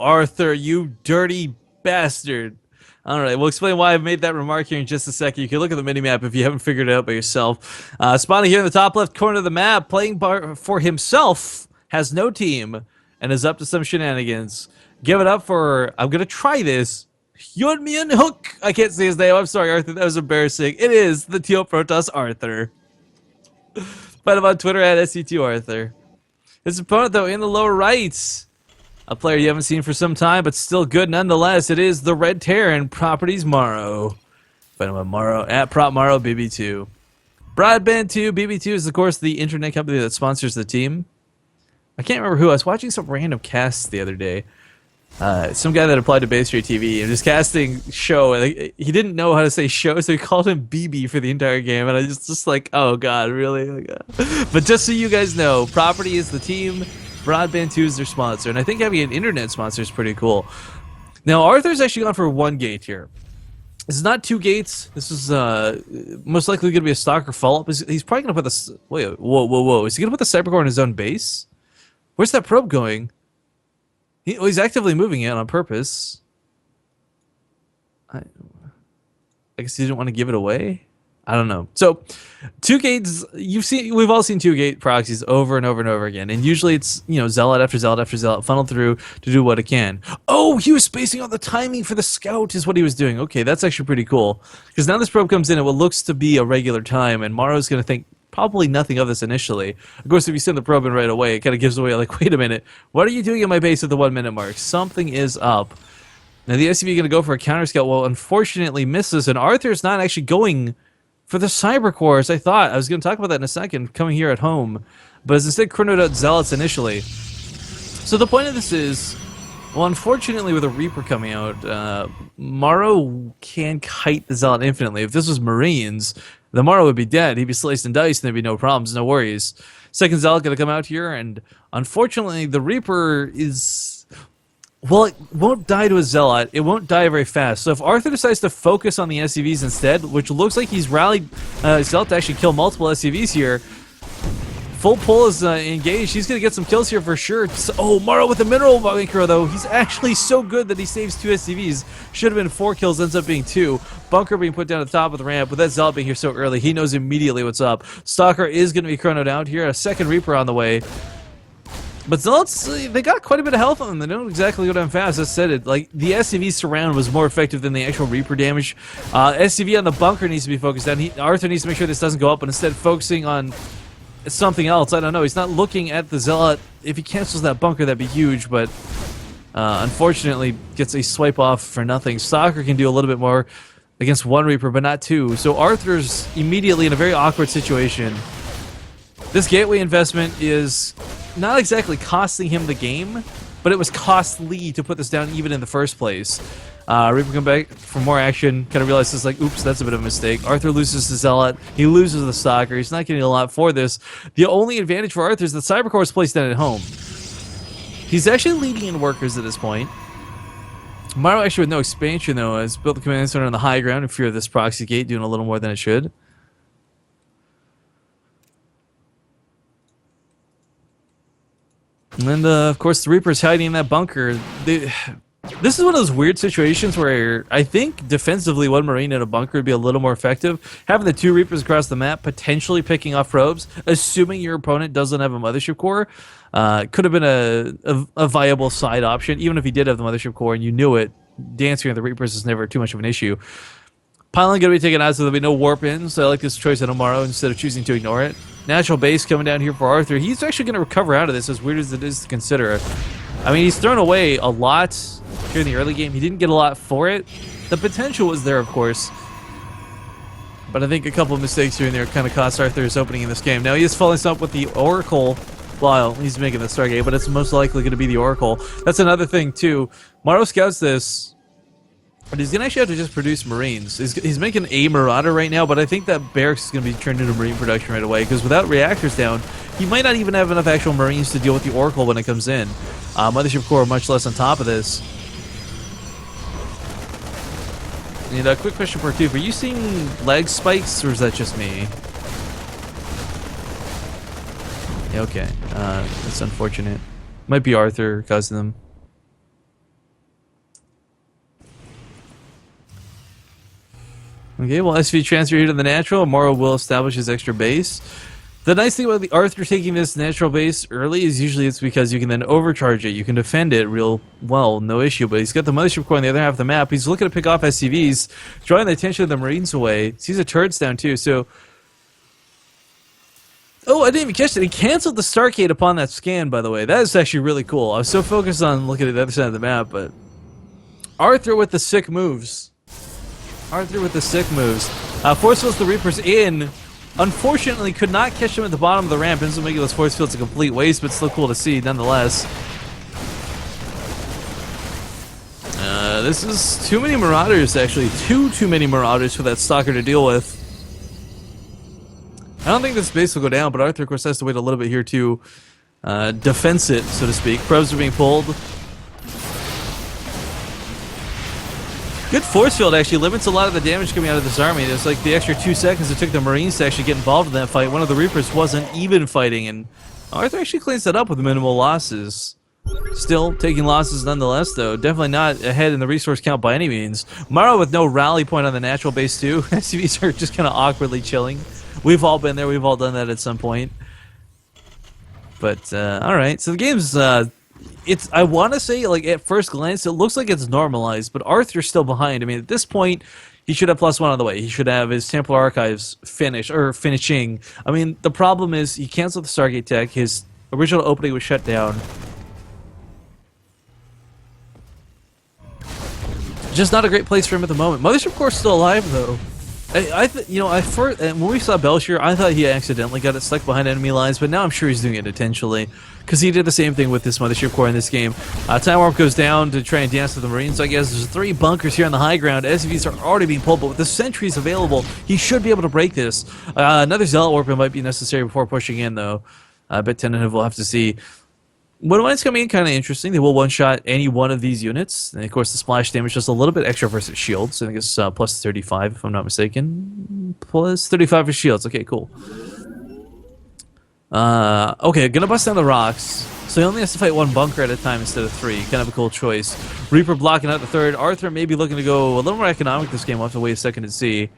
Arthur, you dirty bastard. All right, we'll explain why I've made that remark here in just a second. You can look at the minimap if you haven't figured it out by yourself. Spawning here in the top left corner of the map, playing for himself, has no team, and is up to some shenanigans. Give it up for, I'm going to try this, Hyunmin Hook. I can't say his name. I'm sorry, Arthur. That was embarrassing. It is the Teal Protoss Arthur. Find him on Twitter at SC2Arthur. His opponent, though, in the lower right, a player you haven't seen for some time, but still good nonetheless. It is the Red Terran Properties Morrow. Find him on Morrow at Prop Morrow BB2. Broadband 2 BB2 is, of course, the internet company that sponsors the team. I can't remember who. I was watching some random cast the other day. Some guy that applied to Base Rate TV and just casting show. And he didn't know how to say show, so he called him BB for the entire game. And I just like, oh god, really? But just so you guys know, Property is the team. Broadband 2 is their sponsor, and I think having an internet sponsor is pretty cool. Now, Arthur's actually gone for one gate here. This is not two gates. This is most likely going to be a stalker follow-up. He's probably going to put the... Wait, whoa. Is he going to put the Cybercore in his own base? Where's that probe going? He's actively moving it on purpose. I guess he didn't want to give it away? I don't know. So, two gates, we've all seen two gate proxies over and over and over again. And usually it's, zealot after zealot after zealot funneled through to do what it can. Oh, he was spacing out the timing for the scout is what he was doing. Okay, that's actually pretty cool. Because now this probe comes in at what looks to be a regular time, and Morrow's going to think probably nothing of this initially. Of course, if you send the probe in right away, it kind of gives away, like, wait a minute, what are you doing in my base at the 1 minute mark? Something is up. Now, the SCV is going to go for a counter scout. Well, unfortunately misses, and Arthur's not actually going for the cyber core, as I thought. I was going to talk about that in a second, coming here at home. But as instead chronoed out zealots initially. So the point of this is, well, unfortunately with a Reaper coming out, Morrow can kite the zealot infinitely. If this was Marines, the Morrow would be dead. He'd be sliced and diced and there'd be no problems, no worries. Second zealot going to come out here, and unfortunately the Reaper is... Well, it won't die to a zealot. It won't die very fast. So if Arthur decides to focus on the SCVs instead, which looks like he's rallied zealot to actually kill multiple SCVs here, full pull is engaged. He's going to get some kills here for sure. So, oh, Morrow with the mineral bunker, though. He's actually so good that he saves 2 SCVs. Should have been 4 kills, ends up being 2. Bunker being put down at the top of the ramp. With that zealot being here so early, he knows immediately what's up. Stalker is going to be chronoed out here. A second Reaper on the way. But Zealots, they got quite a bit of health on them. They don't exactly go down fast. I said it. Like, the SCV surround was more effective than the actual Reaper damage. SCV on the bunker needs to be focused on. Arthur needs to make sure this doesn't go up, but instead focusing on something else. I don't know. He's not looking at the Zealot. If he cancels that bunker, that'd be huge, but unfortunately gets a swipe off for nothing. Stalker can do a little bit more against 1 Reaper, but not 2. So Arthur's immediately in a very awkward situation. This gateway investment is not exactly costing him the game, but it was costly to put this down even in the first place. Reaper come back for more action, kind of realizes, like, oops, that's a bit of a mistake. Arthur loses the Zealot, he loses the Stalker, he's not getting a lot for this. The only advantage for Arthur is that Cybercore is placed down at home. He's actually leading in workers at this point. Morrow actually with no expansion, though, has built the command center on the high ground in fear of this proxy gate doing a little more than it should. And, of course, the Reaper's hiding in that bunker. This is one of those weird situations where I think defensively 1 Marine in a bunker would be a little more effective. Having the 2 Reapers across the map, potentially picking off probes, assuming your opponent doesn't have a mothership core, could have been a viable side option. Even if he did have the mothership core and you knew it, dancing with the Reapers is never too much of an issue. Piling going to be taken out, so there'll be no warp in, so I like this choice on Morrow instead of choosing to ignore it. Natural base coming down here for Arthur. He's actually going to recover out of this, as weird as it is to consider. I mean, he's thrown away a lot here in the early game. He didn't get a lot for it. The potential was there, of course. But I think a couple of mistakes here and there kind of cost Arthur his opening in this game. Now he is following up with the Oracle. Well, he's making the Stargate, but it's most likely going to be the Oracle. That's another thing, too. Morrow scouts this. But he's going to actually have to just produce Marines. He's making a Marauder right now, but I think that barracks is going to be turned into Marine production right away, because without reactors down, he might not even have enough actual Marines to deal with the Oracle when it comes in. Mothership Core much less on top of this. And a quick question for you. Are you seeing leg spikes, or is that just me? Yeah, okay. That's unfortunate. Might be Arthur causing them. Okay, well, SV transfer here to the natural. Morrow will establish his extra base. The nice thing about the Arthur taking this natural base early is usually it's because you can then overcharge it. You can defend it real well, no issue. But he's got the Mothership Core on the other half of the map. He's looking to pick off SCVs, drawing the attention of the Marines away. Sees a turret's down too, so... Oh, I didn't even catch it. He canceled the Stargate upon that scan, by the way. That is actually really cool. I was so focused on looking at the other side of the map, but... Arthur with the sick moves. Arthur with the sick moves. Force fields the Reapers in. Unfortunately, could not catch him at the bottom of the ramp. Instant making those force fields a complete waste, but still cool to see nonetheless. This is too many Marauders, actually. Too many Marauders for that Stalker to deal with. I don't think this base will go down, but Arthur, of course, has to wait a little bit here to defense it, so to speak. Probes are being pulled. Good force field actually limits a lot of the damage coming out of this army. There's like the extra 2 seconds it took the Marines to actually get involved in that fight. One of the Reapers wasn't even fighting, and Arthur actually cleans that up with minimal losses. Still taking losses nonetheless, though. Definitely not ahead in the resource count by any means. Morrow with no rally point on the natural base, too. SCVs are just kind of awkwardly chilling. We've all been there. We've all done that at some point. But, alright. So the game's, I want to say, like, at first glance, it looks like it's normalized, but Arthur's still behind. I mean, at this point, he should have +1 on the way. He should have his Templar Archives finishing. I mean, the problem is he canceled the Stargate tech. His original opening was shut down. Just not a great place for him at the moment. Mothership Core's still alive, though. When we saw Belshire, I thought he accidentally got it stuck behind enemy lines, but now I'm sure he's doing it intentionally, because he did the same thing with this Mothership Core in this game. Time Warp goes down to try and dance with the Marines, so I guess there's 3 bunkers here on the high ground. SCVs are already being pulled, but with the sentries available, he should be able to break this. Another Zealot Warp might be necessary before pushing in, though. A bit tentative, we'll have to see. What mine's coming in kind of interesting. They will one-shot any one of these units. And of course, the splash damage just a little bit extra versus shields. I think it's plus 35, if I'm not mistaken. Plus 35 for shields. Okay, cool. Okay, gonna bust down the rocks. So he only has to fight 1 bunker at a time instead of 3. Kind of a cool choice. Reaper blocking out the 3rd. Arthur may be looking to go a little more economic this game. We'll have to wait a second and see.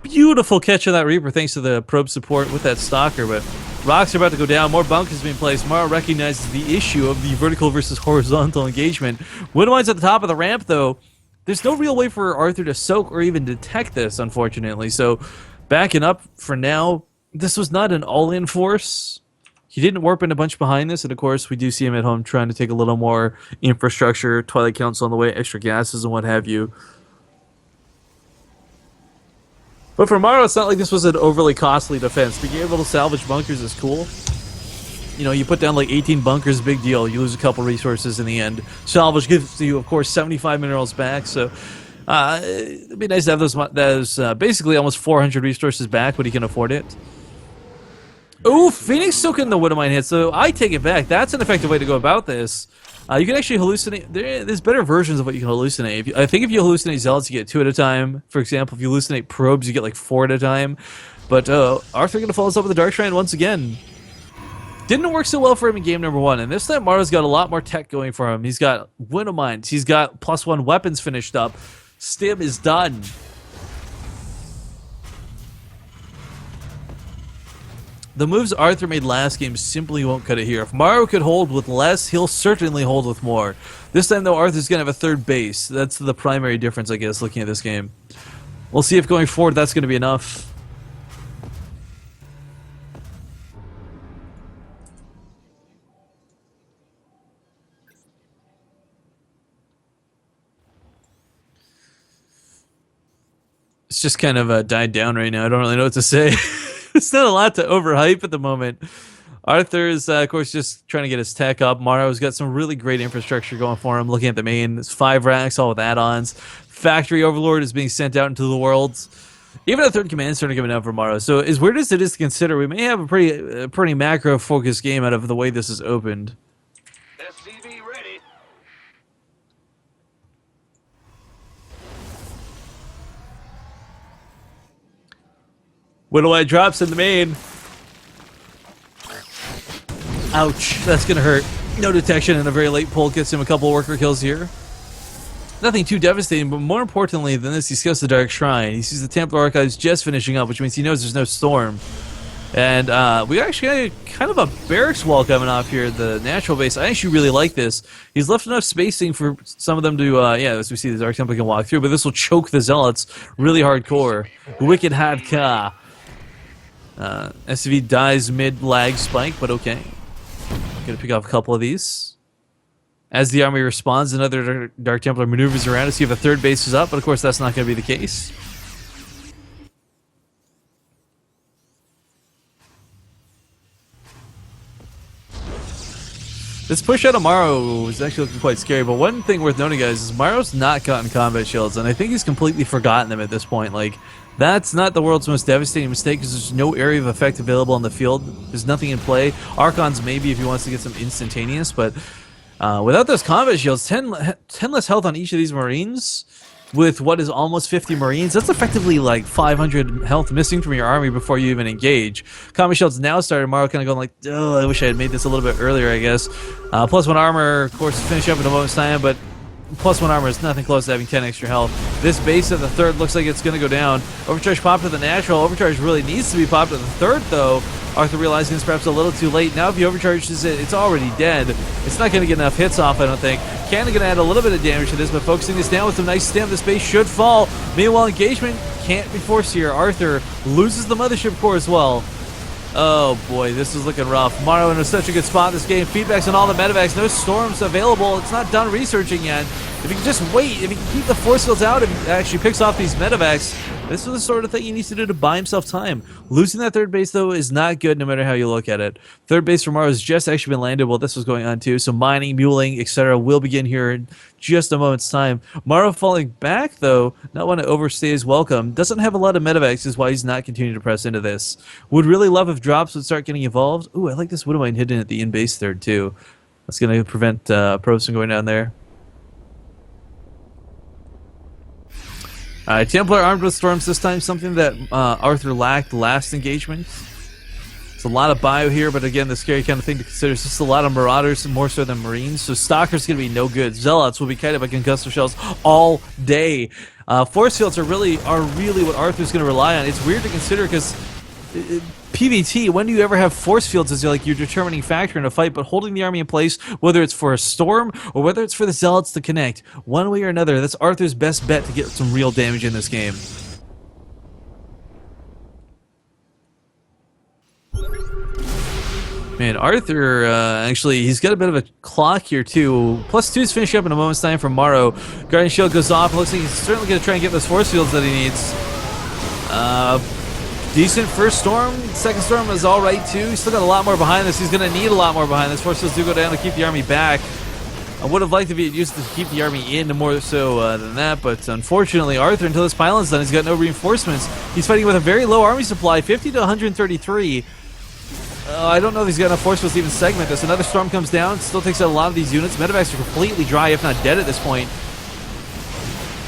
Beautiful catch of that Reaper thanks to the probe support with that Stalker, but rocks are about to go down. More bunkers being placed. Morrow recognizes the issue of the vertical versus horizontal engagement. Windmine's at the top of the ramp, though. There's no real way for Arthur to soak or even detect this, unfortunately. So, backing up for now. This was not an all-in force. He didn't warp in a bunch behind this, and of course, we do see him at home trying to take a little more infrastructure, Twilight Council on the way, extra gases and what have you. But for Morrow, it's not like this was an overly costly defense. Being able to salvage bunkers is cool. You know, you put down like 18 bunkers, big deal. You lose a couple resources in the end. Salvage gives you, of course, 75 minerals back. So it'd be nice to have those basically almost 400 resources back when you can afford it. Ooh, Phoenix soaking the Widowmine hit. So I take it back. That's an effective way to go about this. You can actually hallucinate. There's better versions of what you can hallucinate. I think if you hallucinate Zealots, you get 2 at a time. For example, if you hallucinate Probes, you get like 4 at a time. But Arthur going to follow us up with the Dark Shrine once again. Didn't work so well for him in game number 1. And this time, Morrow's got a lot more tech going for him. He's got Widowmines. He's got +1 weapons finished up. Stim is done. The moves Arthur made last game simply won't cut it here. If Morrow could hold with less, he'll certainly hold with more. This time, though, Arthur's going to have a 3rd base. That's the primary difference, I guess, looking at this game. We'll see if going forward that's going to be enough. It's just kind of died down right now. I don't really know what to say. It's not a lot to overhype at the moment. Arthur's, of course, just trying to get his tech up. Morrow's got some really great infrastructure going for him. Looking at the main, it's 5 racks, all with add-ons. Factory Overlord is being sent out into the world. Even a 3rd command starting to give it up for Morrow. So as weird as it is to consider, we may have a pretty macro-focused game out of the way this is opened. SCV ready. Widowmine drops in the main. Ouch, that's gonna hurt. No detection and a very late pull gets him a couple worker kills here. Nothing too devastating, but more importantly than this, he scouts the Dark Shrine. He sees the Templar Archives just finishing up, which means he knows there's no storm. And we actually got kind of a barracks wall coming off here, the natural base. I actually really like this. He's left enough spacing for some of them to, yeah, as we see, the Dark Temple can walk through, but this will choke the Zealots really hardcore. Wicked Hadka. SCV dies mid-lag spike, but okay. Gonna pick off a couple of these. As the army responds, another Dark Templar maneuvers around to see if a third base is up, but of course that's not going to be the case. This push out of Morrow is actually looking quite scary, but one thing worth noting, guys, is Morrow's not gotten combat shields, and I think he's completely forgotten them at this point. Like, that's not the world's most devastating mistake, because there's no area of effect available on the field. There's nothing in play. Archons maybe if he wants to get some instantaneous, but without those combat shields, 10 less health on each of these Marines, with what is almost 50 Marines, that's effectively like 500 health missing from your army before you even engage. Combat shields now started. Morrow kind of going like, oh, I wish I had made this a little bit earlier, I guess. +1 armor, of course, finish up in a moment's time, but +1 armor is nothing close to having 10 extra health. This base of the third looks like it's going to go down. Overcharge popped to the natural. Overcharge really needs to be popped to the third, though. Arthur realizing it's perhaps a little too late. Now if he overcharges it, it's already dead. It's not going to get enough hits off, I don't think. Cannon going to add a little bit of damage to this, but focusing this down with some nice stem, this base should fall. Meanwhile, engagement can't be forced here. Arthur loses the mothership core as well. Oh boy, this is looking rough. Morrow in such a good spot in this game. Feedbacks on all the medevacs. No storms available. It's not done researching yet. If he can just wait, if he can keep the force fields out, if he actually picks off these medevacs, this is the sort of thing he needs to do to buy himself time. Losing that third base, though, is not good no matter how you look at it. Third base for Morrow has just actually been landed while this was going on, too. So mining, muling, etc. will begin here in just a moment's time. Morrow falling back, though, not want to overstay his welcome. Doesn't have a lot of medevacs, is why he's not continuing to press into this. Would really love if drops would start getting involved. Ooh, I like this Widowmine hidden at the in-base third, too. That's going to prevent probes from going down there. Templar armed with storms this time, something that Arthur lacked last engagement. It's a lot of bio here, but again, the scary kind of thing to consider is just a lot of Marauders, more so than Marines. So Stalker's going to be no good. Zealots will be kited by concussive shells all day. Force fields are really what Arthur's going to rely on. It's weird to consider because PvT, when do you ever have force fields as your determining factor in a fight, but holding the army in place, whether it's for a storm or whether it's for the Zealots to connect, one way or another, that's Arthur's best bet to get some real damage in this game. Man, Arthur, actually, he's got a bit of a clock here, too. +2 is finishing up in a moment's time from Morrow. Guardian Shield goes off. Looks like he's certainly going to try and get those force fields that he needs. Decent first storm. Second storm is all right, too. He's still got a lot more behind this. He's going to need a lot more behind this. Force fields do go down to keep the army back. I would have liked if he had used it to keep the army in more so than that, but unfortunately, Arthur, until this pylon's done, he's got no reinforcements. He's fighting with a very low army supply, 50 to 133. I don't know if he's got enough force fields to even segment this. Another storm comes down, still takes out a lot of these units. Medevacs are completely dry, if not dead at this point.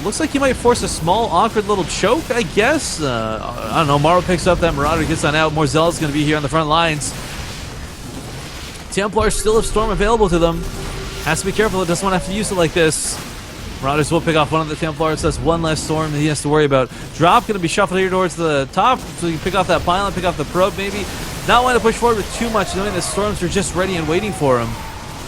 Looks like he might force a small, awkward little choke, I guess. I don't know. Morrow picks up that Marauder, gets on out. More Zealots going to be here on the front lines. Templars still have Storm available to them. Has to be careful. It doesn't want to have to use it like this. Marauders will pick off one of the Templars. That's one less Storm that he has to worry about. Drop going to be shuffled here towards the top, so you can pick off that pylon, pick off the probe maybe. Not wanting to push forward with too much, knowing the Storms are just ready and waiting for him.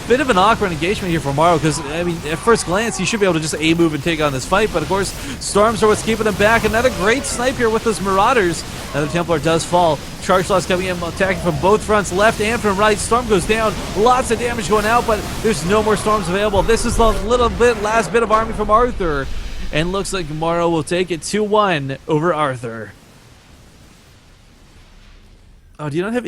Bit of an awkward engagement here for Morrow, because, I mean, at first glance, he should be able to just A-move and take on this fight, but of course, Storms are what's keeping him back. Another great snipe here with those Marauders. Another Templar does fall. Charge loss coming in, attacking from both fronts, left and from right. Storm goes down. Lots of damage going out, but there's no more Storms available. This is the last bit of army from Arthur, and looks like Morrow will take it 2-1 over Arthur. Oh, do you not have